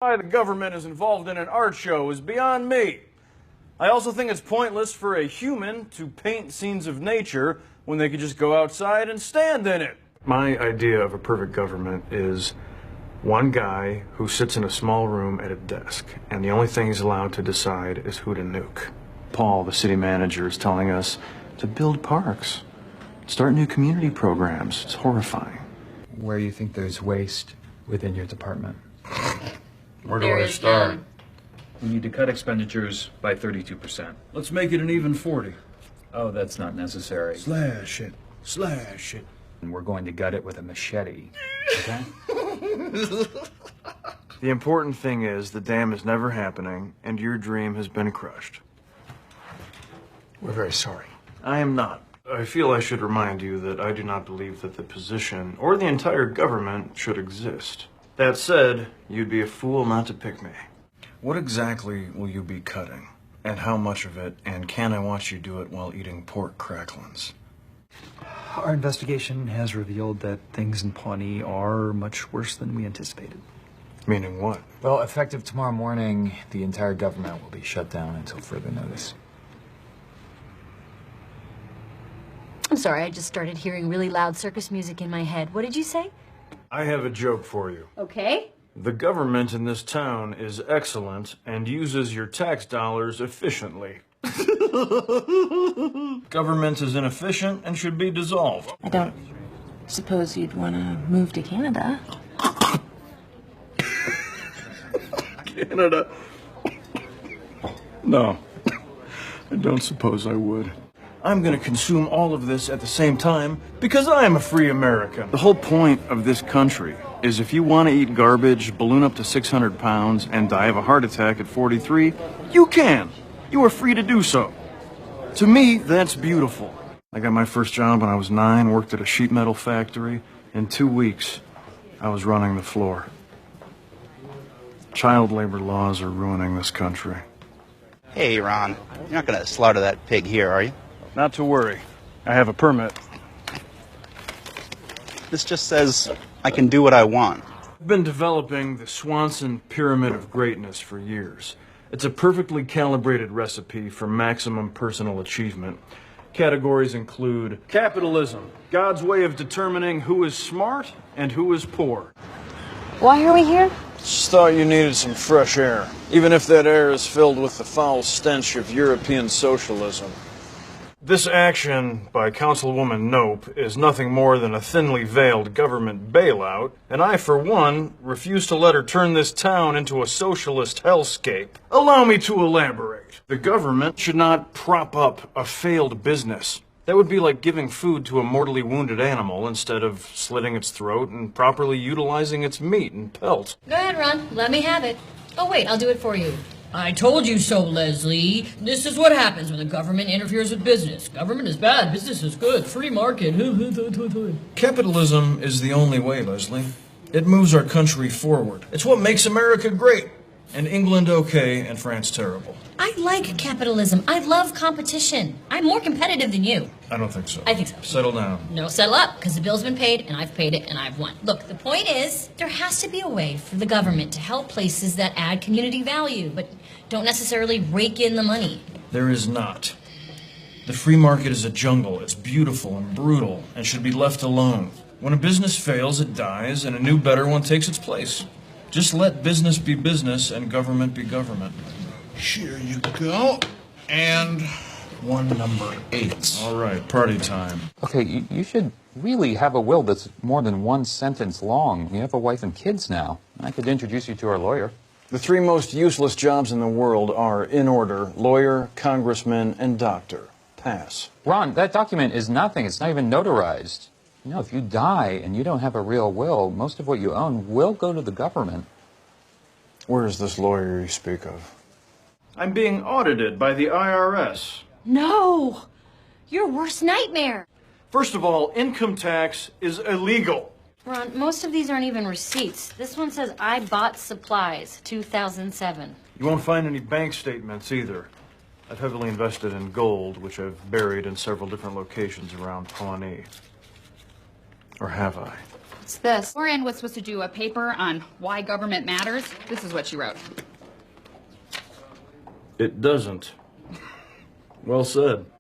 Why the government is involved in an art show is beyond me. I also think it's pointless for a human to paint scenes of nature when they could just go outside and stand in it. My idea of a perfect government is one guy who sits in a small room at a desk, and the only thing he's allowed to decide is who to nuke. Paul, the city manager, is telling us to build parks, start new community programs. It's horrifying. Where do you think there's waste within your department? Where do I start? We need to cut expenditures by 32%. Let's make it an even 40. Oh, that's not necessary. Slash it. Slash it. And we're going to gut it with a machete. Okay? The important thing is the dam is never happening, and your dream has been crushed. We're very sorry. I am not. I feel I should remind you that I do not believe that the position or the entire government should exist. That said, you'd be a fool not to pick me. What exactly will you be cutting? And how much of it? And can I watch you do it while eating pork cracklings? Our investigation has revealed that things in Pawnee are much worse than we anticipated. Meaning what? Well, effective tomorrow morning, the entire government will be shut down until further notice. I'm sorry, I just started hearing really loud circus music in my head. What did you say? I have a joke for you. Okay. The government in this town is excellent and uses your tax dollars efficiently. Government is inefficient and should be dissolved. I don't suppose you'd want to move to Canada. Canada? No, I don't suppose I would. I'm going to consume all of this at the same time because I am a free American. The whole point of this country is if you want to eat garbage, balloon up to 600 pounds, and die of a heart attack at 43, you can. You are free to do so. To me, that's beautiful. I got my first job when I was 9, worked at a sheet metal factory. In 2 weeks, I was running the floor. Child labor laws are ruining this country. Hey, Ron, you're not going to slaughter that pig here, are you? Not to worry. I have a permit. This just says I can do what I want. I've been developing the Swanson Pyramid of Greatness for years. It's a perfectly calibrated recipe for maximum personal achievement. Categories include capitalism, God's way of determining who is smart and who is poor. Why are we here? Just thought you needed some fresh air, even if that air is filled with the foul stench of European socialism. This action by Councilwoman Nope is nothing more than a thinly veiled government bailout, and I, for one, refuse to let her turn this town into a socialist hellscape. Allow me to elaborate. The government should not prop up a failed business. That would be like giving food to a mortally wounded animal instead of slitting its throat and properly utilizing its meat and pelt. Go ahead, Ron. Let me have it. Oh, wait, I'll do it for you. I told you so, Leslie. This is what happens when the government interferes with business. Government is bad, business is good, free market. Capitalism is the only way, Leslie. It moves our country forward. It's what makes America great, and England okay, and France terrible. I like capitalism. I love competition. I'm more competitive than you. I don't think so. I think so. Settle down. No, settle up, because the bill's been paid, and I've paid it, and I've won. Look, the point is, there has to be a way for the government to help places that add community value, but don't necessarily rake in the money. There is not. The free market is a jungle. It's beautiful and brutal, and should be left alone. When a business fails, it dies, and a new, better one takes its place. Just let business be business and government be government. Here you go. And one number 8. All right, party time. Okay, you should really have a will that's more than one sentence long. You have a wife and kids now. I could introduce you to our lawyer. The 3 most useless jobs in the world are, in order, lawyer, congressman, and doctor. Pass. Ron, that document is nothing. It's not even notarized. You know, if you die and you don't have a real will, most of what you own will go to the government. Where is this lawyer you speak of? I'm being audited by the IRS. No! Your worst nightmare! First of all, income tax is illegal. Ron, most of these aren't even receipts. This one says, I bought supplies, 2007. You won't find any bank statements either. I've heavily invested in gold, which I've buried in several different locations around Pawnee. Or have I? What's this? Lauren was supposed to do a paper on why government matters. This is what she wrote. It doesn't. Well said.